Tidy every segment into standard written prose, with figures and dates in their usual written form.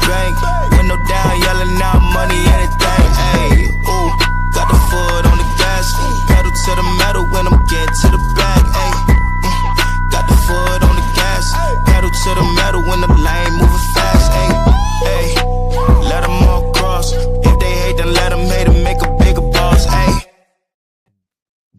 bank. Window down, yelling out money, anything. Ayy, ooh, got the foot on the gas. Pedal to the metal when I'm getting to the back. Ayy, got the foot on the gas. Pedal to the metal when the lane moving fast. Ayy, ayy, let them all cross. If they hate, then let them hate and make a bigger boss. Ayy.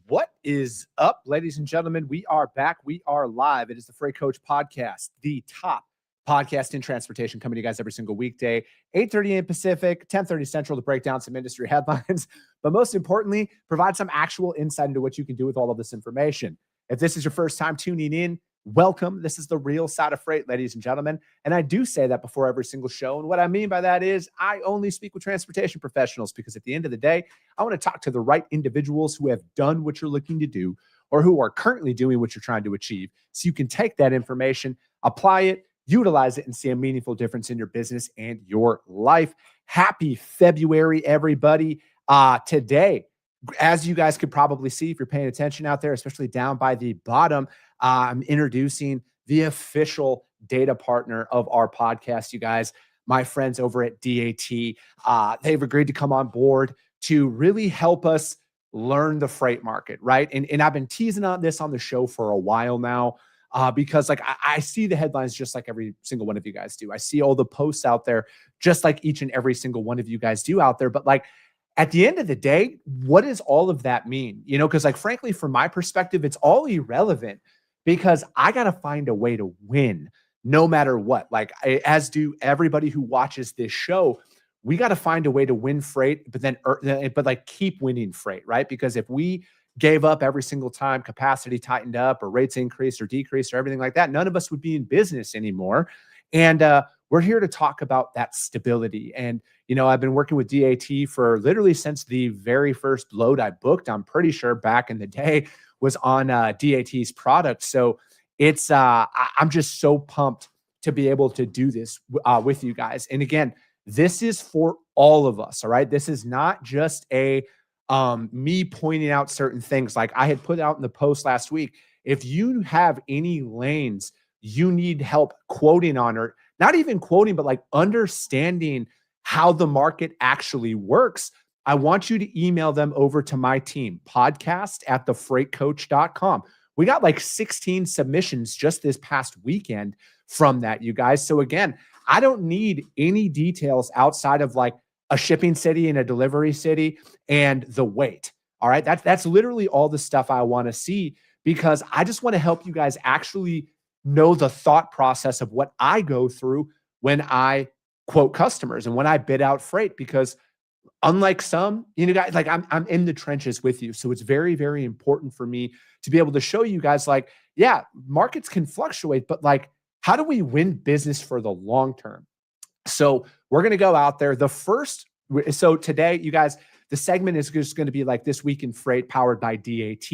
What is up, ladies and gentlemen? We are back. We are live. It is the Freight Coach Podcast, the top podcast in transportation, coming to you guys every single weekday, 8:30 a.m. Pacific, 10:30 Central, to break down some industry headlines, but most importantly, provide some actual insight into what you can do with all of this information. If this is your first time tuning in, welcome. This is the real side of freight, ladies and gentlemen. And I do say that before every single show. And what I mean by that is I only speak with transportation professionals, because at the end of the day, I want to talk to the right individuals who have done what you're looking to do, or who are currently doing what you're trying to achieve. So you can take that information, apply it, utilize it, and see a meaningful difference in your business and your life. Happy February, everybody. Today, as you guys could probably see if you're paying attention out there, especially down by the bottom, I'm introducing the official data partner of our podcast, you guys, my friends over at DAT. They've agreed to come on board to really help us learn the freight market, right? And I've been teasing on this on the show for a while now, because like I see the headlines just like every single one of you guys do. I see all the posts out there just like each and every single one of you guys do out there. But like at the end of the day, what does all of that mean? You know, because like frankly, from my perspective, it's all irrelevant, because I got to find a way to win no matter what. Like as do everybody who watches this show. We got to find a way to win freight, but like keep winning freight, right? Because if we gave up every single time capacity tightened up or rates increased or decreased or everything like that, none of us would be in business anymore. And we're here to talk about that stability. And, you know, I've been working with DAT for literally since the very first load I booked, I'm pretty sure back in the day, was on DAT's product. So it's, I'm just so pumped to be able to do this with you guys. And again, this is for all of us. All right. This is not just a me pointing out certain things. Like I had put out in the post last week, if you have any lanes you need help quoting on, or not even quoting, but like understanding how the market actually works, I want you to email them over to my team, podcast@thefreightcoach.com. We got like 16 submissions just this past weekend from that, you guys. So again, I don't need any details outside of like a shipping city and a delivery city and the weight. All right. That's literally all the stuff I want to see, because I just want to help you guys actually know the thought process of what I go through when I quote customers and when I bid out freight, because unlike some, you know, guys, like I'm in the trenches with you. So it's very, very important for me to be able to show you guys like, yeah, markets can fluctuate, but like, how do we win business for the long term? So we're going to go out there. So today, you guys, the segment is just going to be like This Week in Freight, powered by DAT.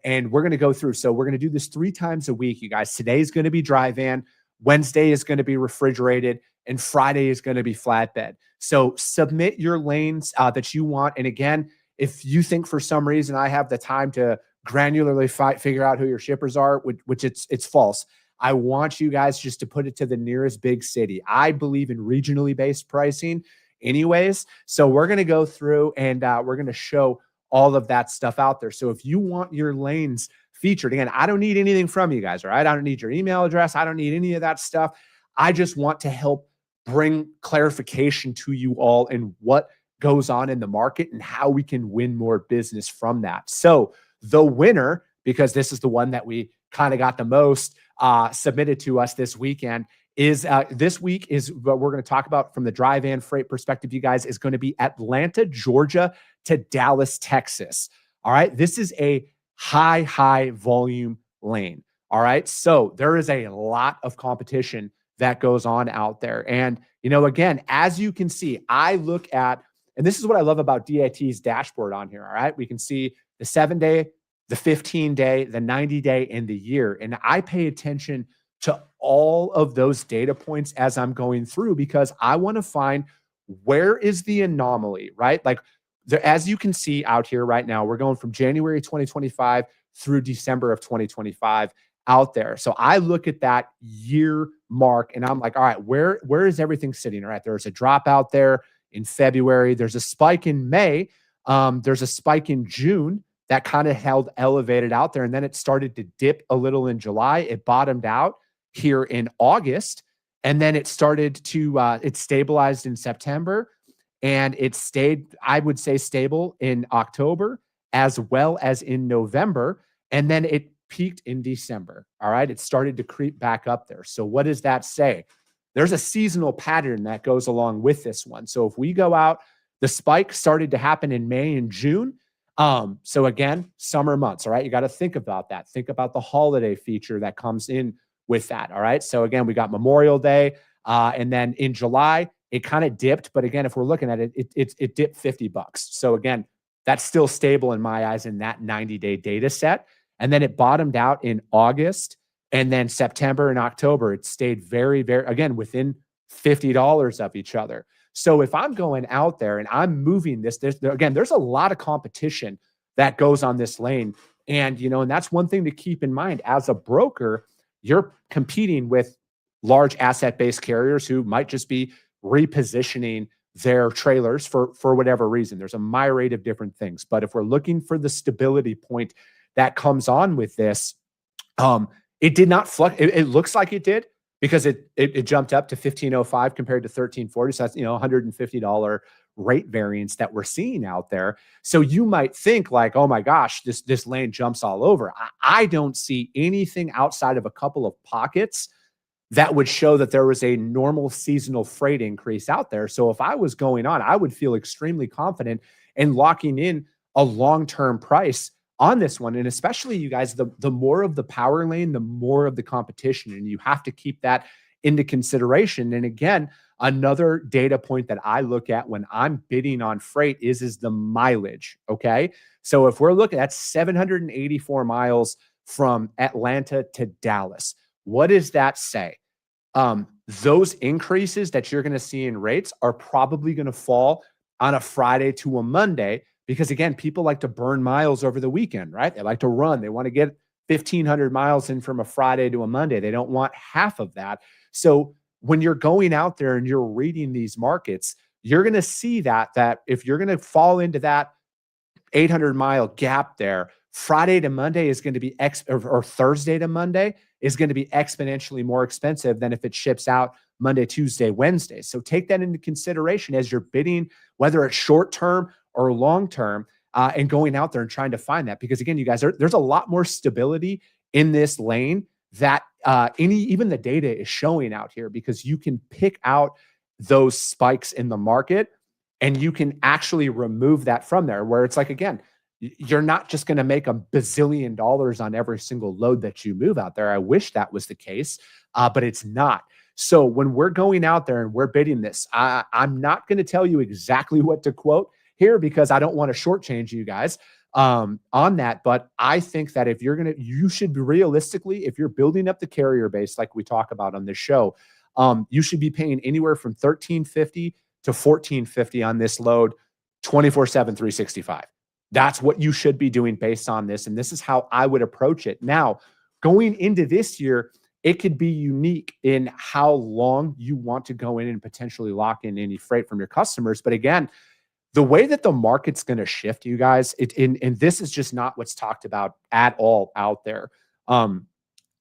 And we're going to go through. So we're going to do this 3 times a week, you guys. Today is going to be dry van. Wednesday is going to be refrigerated. And Friday is going to be flatbed. So submit your lanes that you want. And again, if you think for some reason I have the time to granularly figure out who your shippers are, which it's false. I want you guys just to put it to the nearest big city. I believe in regionally based pricing anyways. So we're going to go through and we're going to show all of that stuff out there. So if you want your lanes featured, again, I don't need anything from you guys, all right? I don't need your email address. I don't need any of that stuff. I just want to help bring clarification to you all in what goes on in the market and how we can win more business from that. So the winner, because this is the one that we kind of got the most submitted to us this weekend, is this week is what we're going to talk about from the dry van freight perspective, you guys, is going to be Atlanta, Georgia to Dallas, Texas. All right. This is a high volume lane. All right. So there is a lot of competition that goes on out there. And, you know, again, as you can see, I look at, and this is what I love about DAT's dashboard on here. All right. We can see the 7-day, the 15-day, the 90-day, and the year. And I pay attention to all of those data points as I'm going through, because I want to find where is the anomaly, right? Like as you can see out here right now, we're going from January 2025 through December of 2025. out there. So I look at that year mark and I'm like, all right, where is everything sitting? All right, there's a drop out there in February. There's a spike in May. There's a spike in June that kind of held elevated out there. And then it started to dip a little in July. It bottomed out here in August. And then it started to, it stabilized in September, and it stayed, I would say, stable in October as well as in November. And then it peaked in December. All right. It started to creep back up there. So what does that say? There's a seasonal pattern that goes along with this one. So if we go out, the spike started to happen in May and June. So again, summer months. All right. You got to think about that. Think about the holiday feature that comes in with that. All right. So again, we got Memorial Day. And then in July, it kind of dipped. But again, if we're looking at it, it dipped $50. So again, that's still stable in my eyes in that 90-day data set. And then it bottomed out in August, and then September and October, it stayed very, very, again, within $50 of each other. So if I'm going out there and I'm moving this, there's a lot of competition that goes on this lane. And, and that's one thing to keep in mind as a broker. You're competing with large asset-based carriers who might just be repositioning their trailers for whatever reason. There's a myriad of different things. But if we're looking for the stability point that comes on with this, it did not fluctuate. It looks like it did because it jumped up to 1505 compared to 1340. So that's, $150 rate variance that we're seeing out there. So you might think like, oh my gosh, this lane jumps all over. I don't see anything outside of a couple of pockets that would show that there was a normal seasonal freight increase out there. So if I was going on, I would feel extremely confident in locking in a long-term price on this one. And especially you guys, the more of the power lane, the more of the competition, and you have to keep that into consideration. And again, another data point that I look at when I'm bidding on freight is the mileage. Okay. So if we're looking at 784 miles from Atlanta to Dallas, what does that say? Those increases that you're going to see in rates are probably going to fall on a Friday to a Monday, because again, people like to burn miles over the weekend, right? They like to run. They want to get 1,500 miles in from a Friday to a Monday. They don't want half of that. So when you're going out there and you're reading these markets, you're going to see that if you're going to fall into that 800-mile gap there, Friday to Monday is going to be or Thursday to Monday is going to be exponentially more expensive than if it ships out Monday, Tuesday, Wednesday. So take that into consideration as you're bidding, whether it's short term or long term, and going out there and trying to find that. Because again, you guys, there's a lot more stability in this lane that even the data is showing out here, because you can pick out those spikes in the market and you can actually remove that from there, where it's like, again, you're not just going to make $1 bazillion on every single load that you move out there. I wish that was the case, but it's not. So when we're going out there and we're bidding this, I'm not going to tell you exactly what to quote here because I don't want to shortchange you guys on that. But I think that you should be realistically, if you're building up the carrier base, like we talk about on this show, you should be paying anywhere from $1,350 to $1,450 on this load, 24/7, 365. That's what you should be doing based on this. And this is how I would approach it. Now, going into this year, it could be unique in how long you want to go in and potentially lock in any freight from your customers. But again, the way that the market's going to shift, you guys, and this is just not what's talked about at all out there.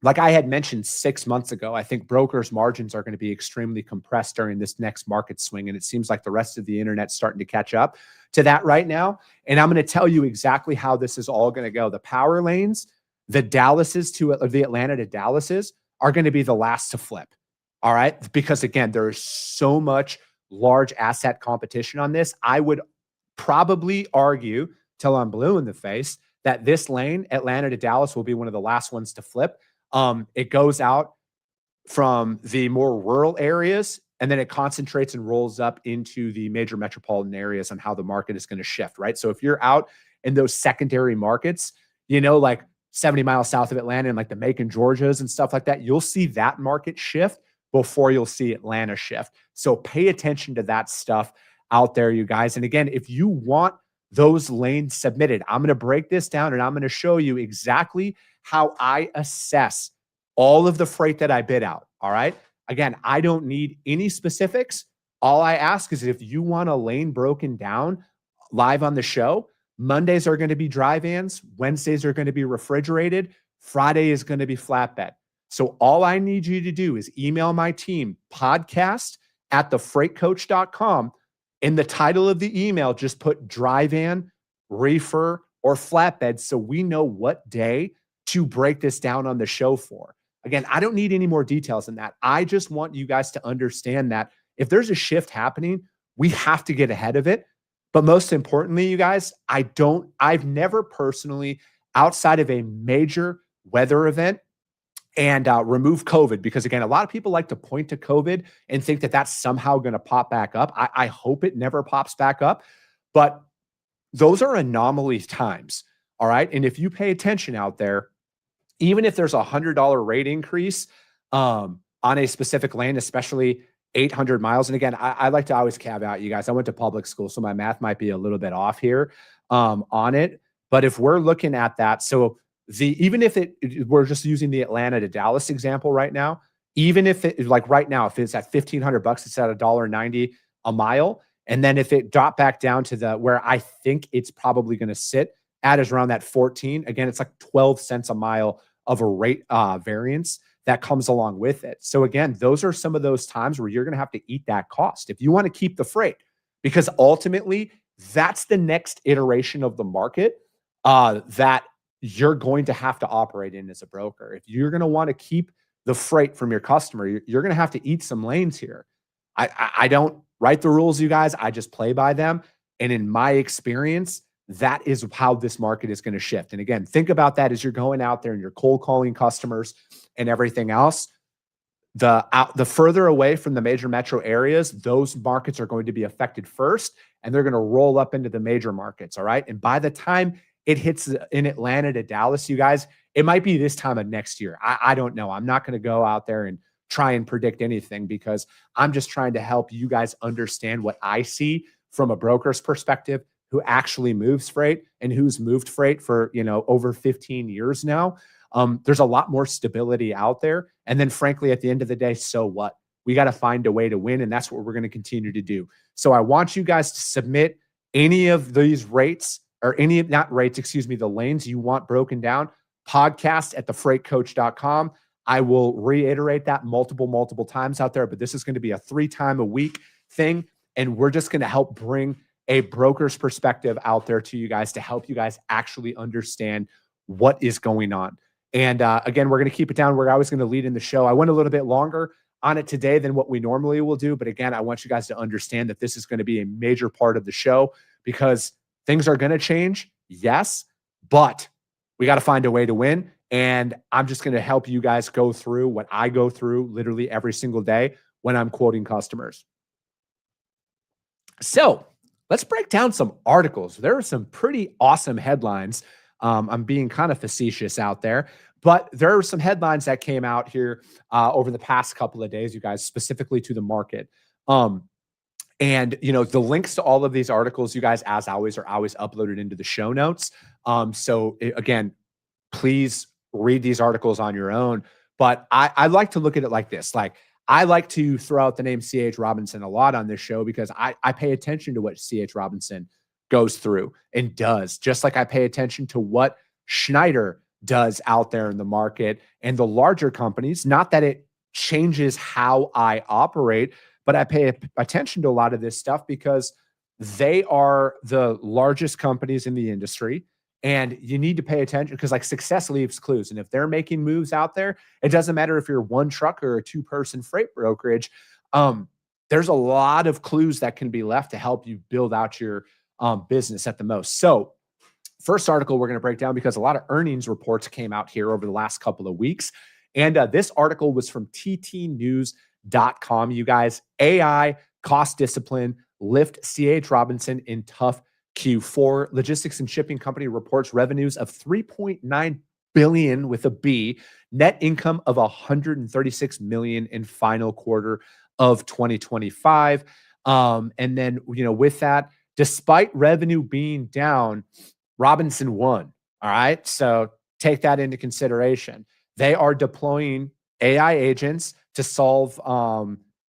Like I had mentioned 6 months ago, I think brokers' margins are going to be extremely compressed during this next market swing. And it seems like the rest of the internet's starting to catch up to that right now. And I'm going to tell you exactly how this is all going to go. The power lanes, the Atlanta to Dallases are going to be the last to flip. All right. Because again, there is so much large asset competition on this. I would probably argue till I'm blue in the face that this lane, Atlanta to Dallas, will be one of the last ones to flip. It goes out from the more rural areas, and then it concentrates and rolls up into the major metropolitan areas on how the market is going to shift, right? So if you're out in those secondary markets, like 70 miles south of Atlanta and like the Macon, Georgias and stuff like that, you'll see that market shift before you'll see Atlanta shift. So pay attention to that stuff out there, you guys. And again, if you want those lanes submitted, I'm going to break this down and I'm going to show you exactly how I assess all of the freight that I bid out. All right. Again, I don't need any specifics. All I ask is if you want a lane broken down live on the show, Mondays are going to be dry vans, Wednesdays are going to be refrigerated, Friday is going to be flatbed. So all I need you to do is email my team, podcast@thefreightcoach.com. In the title of the email, just put dry van, reefer, or flatbed so we know what day to break this down on the show for. Again, I don't need any more details than that. I just want you guys to understand that if there's a shift happening, we have to get ahead of it. But most importantly, you guys, I've never personally, outside of a major weather event, and remove COVID, because again, a lot of people like to point to COVID and think that that's somehow going to pop back up. I hope it never pops back up, but those are anomaly times. All right. And if you pay attention out there, even if there's $100 rate increase on a specific lane, especially 800 miles. And again, I like to always caveat you guys, I went to public school, so my math might be a little bit off here on it. But if we're looking at that, so even if we're just using the Atlanta to Dallas example right now, even if it like right now, if it's at $1,500, it's at $1.90 a mile. And then if it dropped back down to where I think it's probably going to sit at is around that 14, again, it's like 12 cents a mile of a rate variance that comes along with it. So again, those are some of those times where you're going to have to eat that cost if you want to keep the freight, because ultimately that's the next iteration of the market that you're going to have to operate in as a broker. If you're going to want to keep the freight from your customer, you're going to have to eat some lanes here. I don't write the rules, you guys. I just play by them. And in my experience, that is how this market is going to shift. And again, think about that as you're going out there and you're cold calling customers and everything else. The further away from the major metro areas, those markets are going to be affected first, and they're going to roll up into the major markets. All right. And by the time it hits in Atlanta to Dallas, you guys, it might be this time of next year. I don't know. I'm not going to go out there and try and predict anything, because I'm just trying to help you guys understand what I see from a broker's perspective, who actually moves freight and who's moved freight for, over 15 years now. There's a lot more stability out there. And then frankly, at the end of the day, so what? We got to find a way to win. And that's what we're going to continue to do. So I want you guys to submit any of these rates, or the lanes you want broken down, podcast@thefreightcoach.com. I will reiterate that multiple times out there, but this is going to be a 3-time-a-week thing. And we're just going to help bring a broker's perspective out there to you guys to help you guys actually understand what is going on. And again, we're going to keep it down. I was going to lead in the show. I went a little bit longer on it today than what we normally will do. But again, I want you guys to understand that this is going to be a major part of the show, because things are going to change. Yes, but we got to find a way to win. And I'm just going to help you guys go through what I go through literally every single day when I'm quoting customers. So let's break down some articles. There are some pretty awesome headlines. I'm being kind of facetious out there, but there are some headlines that came out here over the past couple of days, you guys, specifically to the market. And, the links to all of these articles, you guys, as always, are always uploaded into the show notes. Again, please read these articles on your own. But I like to look at it like this. Like, I like to throw out the name C.H. Robinson a lot on this show, because I pay attention to what C.H. Robinson goes through and does, just like I pay attention to what Schneider does out there in the market and the larger companies. Not that it changes how I operate, but I pay attention to a lot of this stuff because they are the largest companies in the industry. And you need to pay attention, because like success leaves clues. And if they're making moves out there, it doesn't matter if you're one truck or a 2-person freight brokerage. There's a lot of clues that can be left to help you build out your business at the most. So first article we're going to break down, because a lot of earnings reports came out here over the last couple of weeks. And this article was from ttnews.com. You guys, AI cost discipline lift C.H. Robinson in tough Q4. Logistics and shipping company reports revenues of $3.9 billion with a B, net income of $136 million in final quarter of 2025. And then, with that, despite revenue being down, Robinson won. All right. So take that into consideration. They are deploying AI agents to solve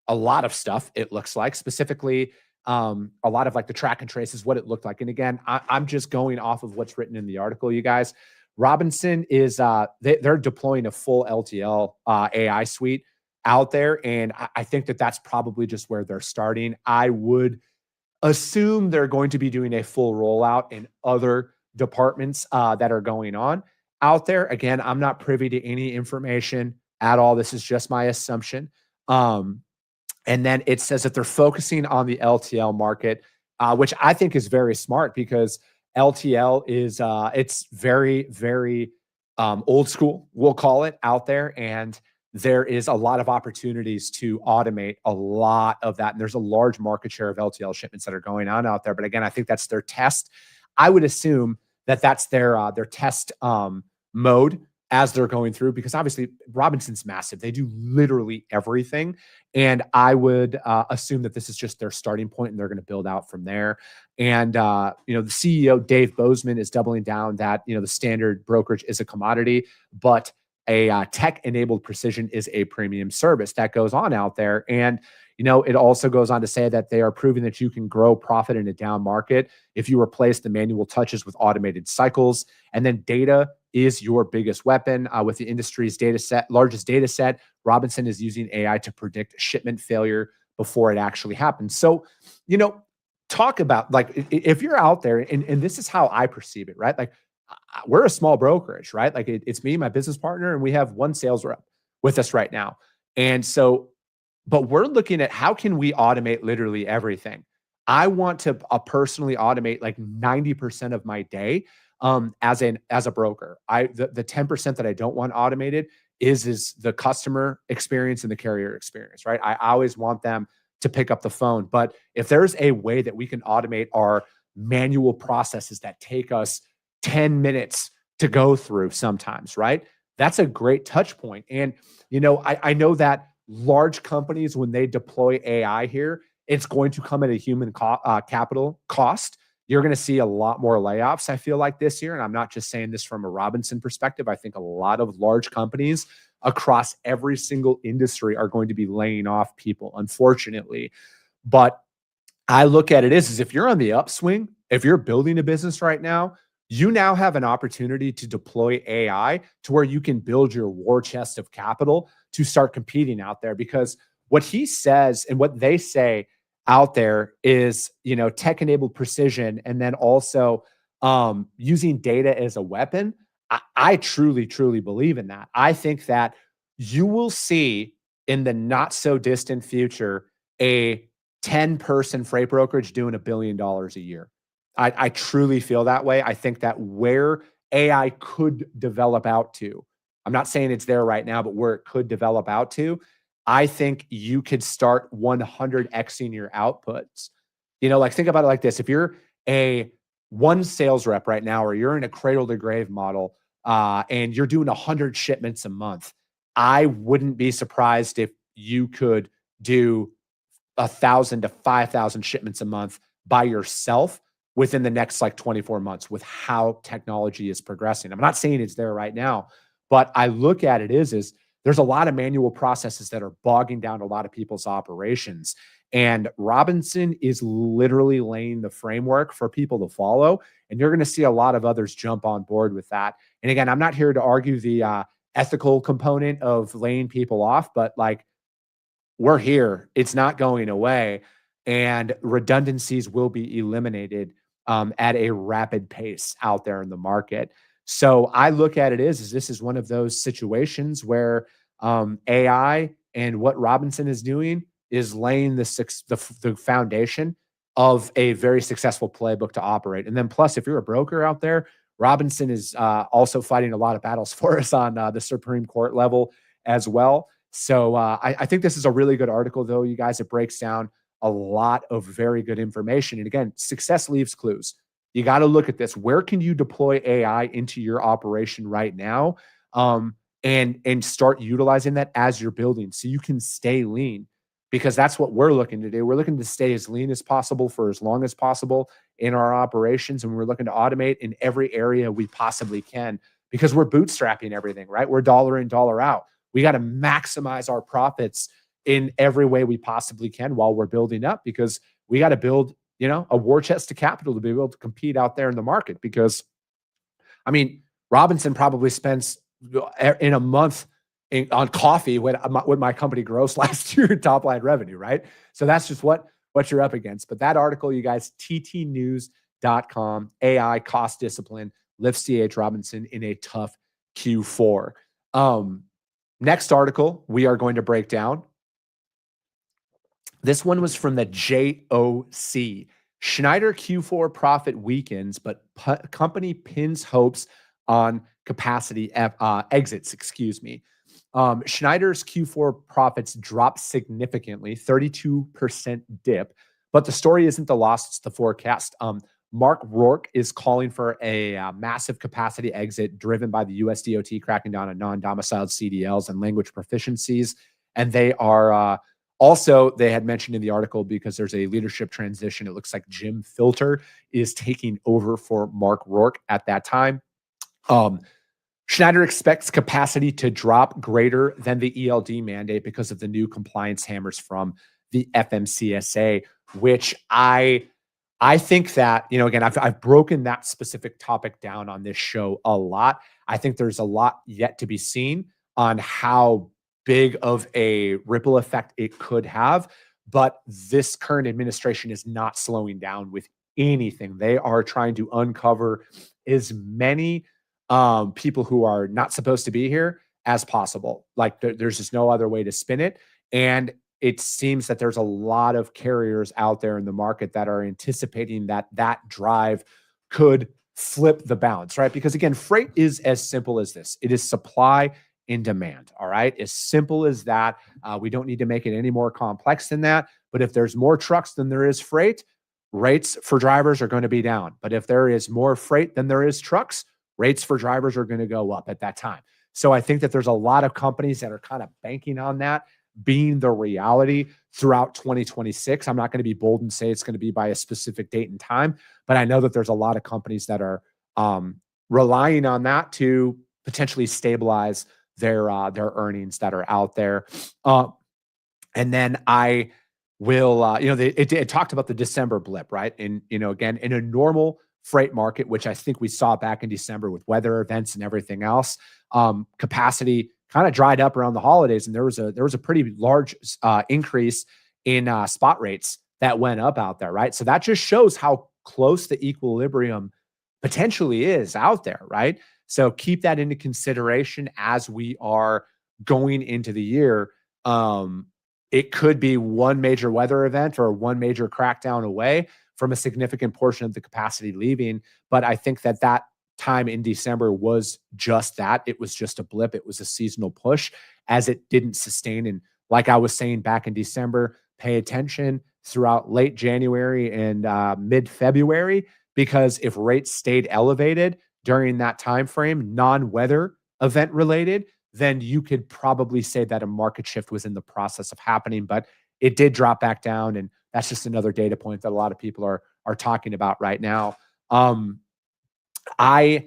a lot of stuff, it looks like, specifically a lot of like the track and trace is what it looked like. And again, I'm just going off of what's written in the article, you guys. Robinson is they're deploying a full LTL AI suite out there, and I think that that's probably just where they're starting. I would assume they're going to be doing a full rollout in other departments that are going on out there. Again, I'm not privy to any information at all. This is just my assumption. And then it says that they're focusing on the LTL market, which I think is very smart because LTL is it's very, very old school, we'll call it, out there. And there is a lot of opportunities to automate a lot of that. And there's a large market share of LTL shipments that are going on out there. But again, I think that's their test. I would assume that that's their test mode as they're going through, because obviously Robinson's massive. They do literally everything. And I would assume that this is just their starting point and they're going to build out from there. And, the CEO, Dave Bozeman, is doubling down that, the standard brokerage is a commodity, but a tech-enabled precision is a premium service that goes on out there. And, it also goes on to say that they are proving that you can grow profit in a down market if you replace the manual touches with automated cycles. And then data is your biggest weapon. With the industry's largest data set, Robinson is using AI to predict shipment failure before it actually happens. So, talk about, like, if you're out there, and this is how I perceive it, right? Like, we're a small brokerage, right? Like it's me, my business partner, and we have one sales rep with us right now. And so, but we're looking at how can we automate literally everything. I want to personally automate like 90% of my day as a broker. The 10% that I don't want automated is the customer experience and the carrier experience, right? I always want them to pick up the phone. But if there's a way that we can automate our manual processes that take us 10 minutes to go through sometimes, right? That's a great touch point. And, I know that large companies, when they deploy AI here, it's going to come at a human capital cost. You're going to see a lot more layoffs, I feel like, this year. And I'm not just saying this from a Robinson perspective. I think a lot of large companies across every single industry are going to be laying off people, unfortunately. But I look at it as if you're on the upswing, if you're building a business right now, you now have an opportunity to deploy AI to where you can build your war chest of capital to start competing out there. Because what he says and what they say out there is, tech-enabled precision, and then also using data as a weapon. I truly, truly believe in that. I think that you will see in the not so distant future a 10-person freight brokerage doing $1 billion a year. I truly feel that way. I think that where AI could develop out to, I'm not saying it's there right now, but where it could develop out to, I think you could start 100xing your outputs. Like, think about it like this. If you're a one sales rep right now, or you're in a cradle to grave model, and you're doing 100 shipments a month, I wouldn't be surprised if you could do 1,000 to 5,000 shipments a month by yourself within the next 24 months with how technology is progressing. I'm not saying it's there right now, but I look at it is there's a lot of manual processes that are bogging down a lot of people's operations. And Robinson is literally laying the framework for people to follow. And you're going to see a lot of others jump on board with that. And again, I'm not here to argue the ethical component of laying people off, but we're here. It's not going away. And redundancies will be eliminated at a rapid pace out there in the market. So I look at it as this is one of those situations where AI and what Robinson is doing is laying the foundation of a very successful playbook to operate. And then plus, if you're a broker out there, Robinson is also fighting a lot of battles for us on the Supreme Court level as well. So I think this is a really good article, though, you guys. It breaks down a lot of very good information. And again, success leaves clues. You got to look at this. Where can you deploy AI into your operation right now, and start utilizing that as you're building so you can stay lean? Because that's what we're looking to do. We're looking to stay as lean as possible for as long as possible in our operations, and we're looking to automate in every area we possibly can, because we're bootstrapping everything, right? We're dollar in, dollar out. We got to maximize our profits in every way we possibly can while we're building up, because we got to build, a war chest of capital to be able to compete out there in the market. Because, I mean, Robinson probably spends in a month on coffee when my company grossed last year in top line revenue, right? So that's just what you're up against. But that article, you guys, ttnews.com, AI cost discipline lifts C.H. Robinson in a tough Q4. Next article we are going to break down. This one was from the JOC. Schneider Q4 profit weakens, but company pins hopes on capacity exits, Schneider's Q4 profits dropped significantly, 32% dip, but the story isn't the loss, it's the forecast. Mark Rourke is calling for a massive capacity exit driven by the USDOT cracking down on non-domiciled CDLs and language proficiencies. And they are also, they had mentioned in the article, because there's a leadership transition, it looks like Jim Filter is taking over for Mark Rourke at that time. Schneider expects capacity to drop greater than the ELD mandate because of the new compliance hammers from the FMCSA, which I think that, again, I've broken that specific topic down on this show a lot. I think there's a lot yet to be seen on how big of a ripple effect it could have. But this current administration is not slowing down with anything. They are trying to uncover as many people who are not supposed to be here as possible. Like there's just no other way to spin it. And it seems that there's a lot of carriers out there in the market that are anticipating that drive could flip the balance, right? Because again, freight is as simple as this. It is supply and demand, all right? As simple as that. We don't need to make it any more complex than that. But if there's more trucks than there is freight, rates for drivers are going to be down. But if there is more freight than there is trucks, rates for drivers are going to go up at that time. So I think that there's a lot of companies that are kind of banking on that being the reality throughout 2026. I'm not going to be bold and say it's going to be by a specific date and time, but I know that there's a lot of companies that are relying on that to potentially stabilize their earnings that are out there. And then I will, it talked about the December blip, right? And, again, in a normal freight market, which I think we saw back in December with weather events and everything else, capacity kind of dried up around the holidays, and there was a pretty large increase in spot rates that went up out there, right? So that just shows how close the equilibrium potentially is out there, right? So keep that into consideration as we are going into the year. It could be one major weather event or one major crackdown away from a significant portion of the capacity leaving. But I think that time in December was just that. It was just a blip. It was a seasonal push as it didn't sustain. And like I was saying back in December, pay attention throughout late January and mid-February, because if rates stayed elevated during that time frame, non-weather event related, then you could probably say that a market shift was in the process of happening. But it did drop back down, and that's just another data point that a lot of people are talking about right now. I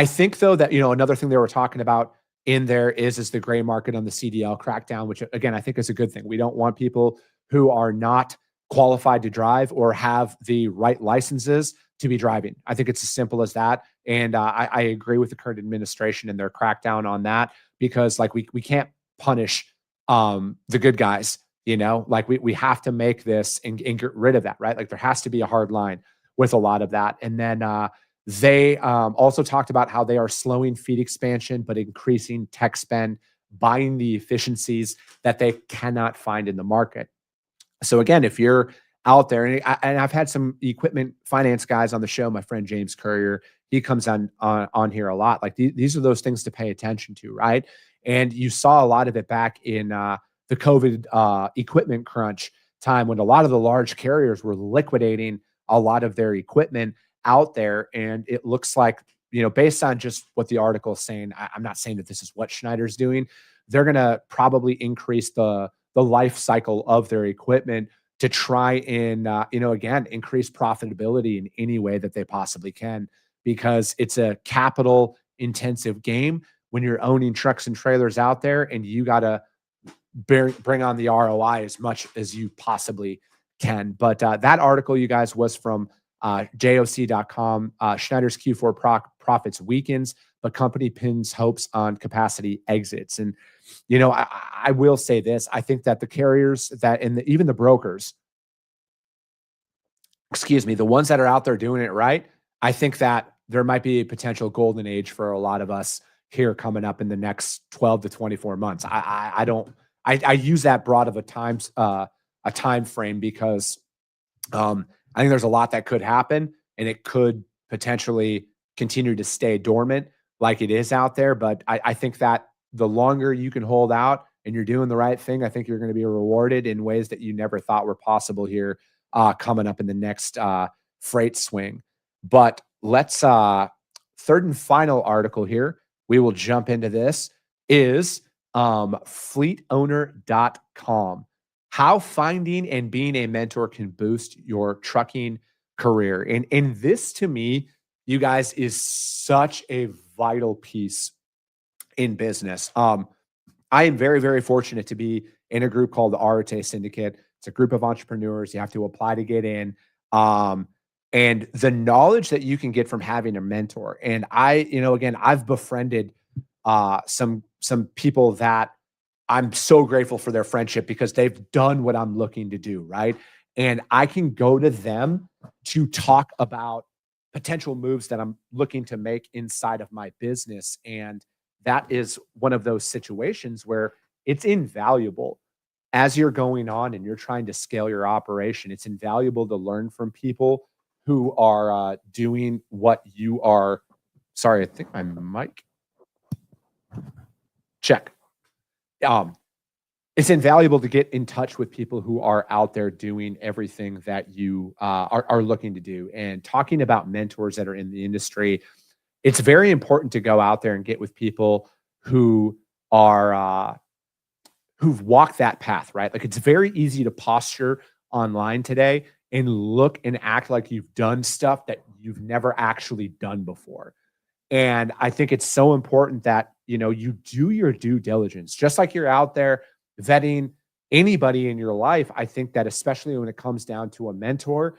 think though that, another thing they were talking about in there is the gray market on the CDL crackdown, which again, I think is a good thing. We don't want people who are not qualified to drive or have the right licenses to be driving. I think it's as simple as that. And I agree with the current administration and their crackdown on that, because like we can't punish the good guys, like we have to make this and get rid of that, right? Like there has to be a hard line with a lot of that. And then they also talked about how they are slowing fleet expansion, but increasing tech spend, buying the efficiencies that they cannot find in the market. So again, if you're out there, and I've had some equipment finance guys on the show, my friend James Courier, he comes on here a lot. Like these are those things to pay attention to, right? And you saw a lot of it back in the COVID equipment crunch time, when a lot of the large carriers were liquidating a lot of their equipment out there. And it looks like, based on just what the article is saying, I'm not saying that this is what Schneider's doing. They're going to probably increase the life cycle of their equipment to try and, again, increase profitability in any way that they possibly can, because it's a capital intensive game when you're owning trucks and trailers out there, and you got to bring on the ROI as much as you possibly can. But that article, you guys, was from JOC.com. Schneider's Q4 profits weakens, but company pins hopes on capacity exits. And, I will say this. I think that the carriers even the brokers, the ones that are out there doing it right, I think that there might be a potential golden age for a lot of us here coming up in the next 12 to 24 months. I use that broad of a time frame because I think there's a lot that could happen, and it could potentially continue to stay dormant like it is out there. But I think that the longer you can hold out and you're doing the right thing, I think you're going to be rewarded in ways that you never thought were possible here coming up in the next freight swing. But let's third and final article here. We will jump into this is fleetowner.com. How finding and being a mentor can boost your trucking career. And this, to me, you guys, is such a vital piece in business. I am very, very fortunate to be in a group called the Arete Syndicate. It's a group of entrepreneurs. You have to apply to get in. And the knowledge that you can get from having a mentor. And I've befriended some people that I'm so grateful for their friendship because they've done what I'm looking to do, right? And I can go to them to talk about potential moves that I'm looking to make inside of my business. And that is one of those situations where it's invaluable as you're going on and you're trying to scale your operation. It's invaluable to learn from people who are doing what you are. Sorry, I think my mic. Check. It's invaluable to get in touch with people who are out there doing everything that you are looking to do. And talking about mentors that are in the industry, it's very important to go out there and get with people who are who've walked that path, right? Like, it's very easy to posture online today and look and act like you've done stuff that you've never actually done before. And I think it's so important that, you do your due diligence, just like you're out there vetting anybody in your life. I think that especially when it comes down to a mentor,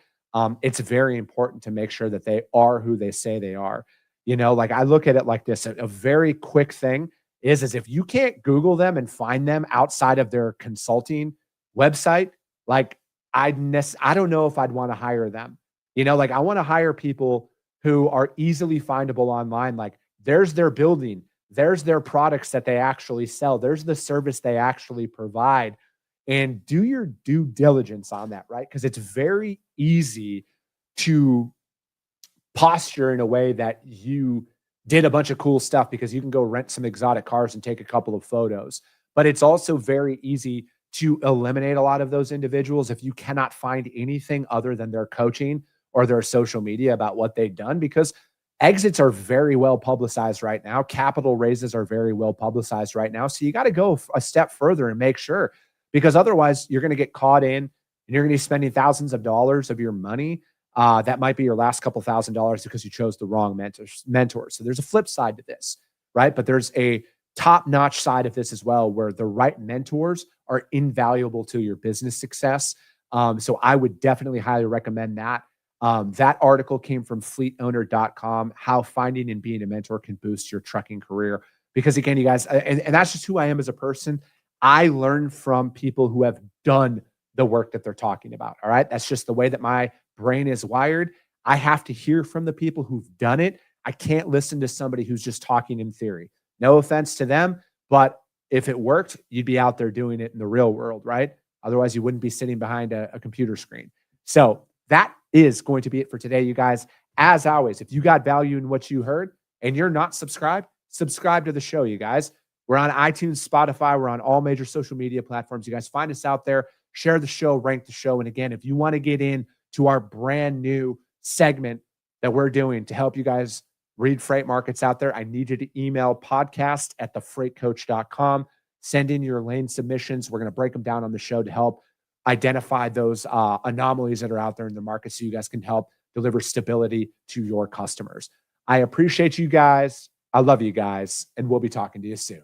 it's very important to make sure that they are who they say they are. Like, I look at it like this, a very quick thing is if you can't Google them and find them outside of their consulting website, like, I don't know if I'd want to hire them. Like, I want to hire people who are easily findable online. Like, there's their building, there's their products that they actually sell, there's the service they actually provide, and do your due diligence on that, right? Because it's very easy to posture in a way that you did a bunch of cool stuff because you can go rent some exotic cars and take a couple of photos. But it's also very easy to eliminate a lot of those individuals if you cannot find anything other than their coaching or their social media about what they've done, because exits are very well publicized right now. Capital raises are very well publicized right now. So you got to go a step further and make sure, because otherwise you're going to get caught in and you're going to be spending thousands of dollars of your money. That might be your last couple $1,000s because you chose the wrong mentor. So there's a flip side to this, right? But there's a top-notch side of this as well, where the right mentors are invaluable to your business success. So I would definitely highly recommend that. That article came from fleetowner.com, how finding and being a mentor can boost your trucking career. Because again, you guys, and that's just who I am as a person. I learn from people who have done the work that they're talking about. All right. That's just the way that my brain is wired. I have to hear from the people who've done it. I can't listen to somebody who's just talking in theory. No offense to them, but if it worked, you'd be out there doing it in the real world, right? Otherwise, you wouldn't be sitting behind a computer screen. So that is going to be it for today, you guys. As always, if you got value in what you heard and you're not subscribed, subscribe to the show, you guys. We're on iTunes, Spotify. We're on all major social media platforms. You guys find us out there, share the show, rank the show. And again, if you want to get in to our brand new segment that we're doing to help you guys read freight markets out there, I need you to email podcast@thefreightcoach.com. Send in your lane submissions. We're going to break them down on the show to help identify those anomalies that are out there in the market so you guys can help deliver stability to your customers. I appreciate you guys. I love you guys, and we'll be talking to you soon.